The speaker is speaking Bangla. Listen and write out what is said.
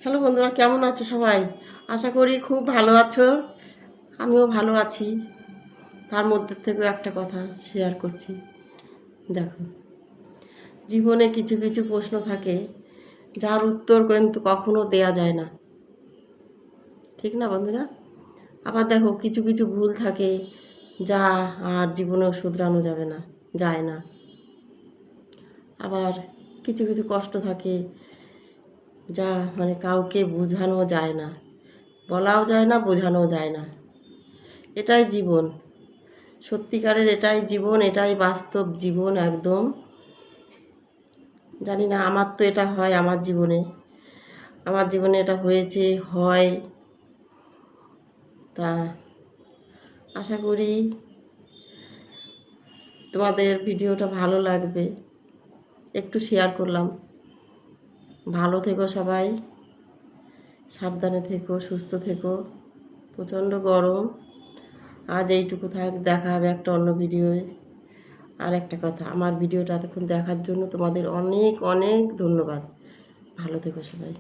হ্যালো বন্ধুরা, কেমন আছো সবাই? আশা করি খুব ভালো আছো। আমিও ভালো আছি। তার মধ্যে থেকেও একটা কথা শেয়ার করছি। দেখো, জীবনে কিছু কিছু প্রশ্ন থাকে যার উত্তর কিন্তু কখনো দেয়া যায় না, ঠিক না বন্ধুরা? আবার দেখো, কিছু কিছু ভুল থাকে যা আর জীবনেও শুধরানো যাবে না, যায় না। আবার কিছু কিছু কষ্ট থাকে যা কাউকে বোঝানো যায় না, বলাও যায় না, বোঝানো যায় না। এটাই জীবন, সত্যিকারের এটাই জীবন, এটাই বাস্তব জীবন একদম। জানি না, আমার তো এটা হয় আমার জীবনে এটা হয়েছে, হয়। তা আশা করি তোমাদের ভিডিওটা ভালো লাগবে, একটু শেয়ার করলাম। ভালো থেকো সবাই, সাবধানে থেকো, সুস্থ থেকো। প্রচণ্ড গরম। আজ এইটুকু থাক, দেখা হবে একটা অন্য ভিডিওয়ে। আর একটা কথা, আমার ভিডিওটা এতক্ষণ দেখার জন্য তোমাদের অনেক অনেক ধন্যবাদ। ভালো থেকো সবাই।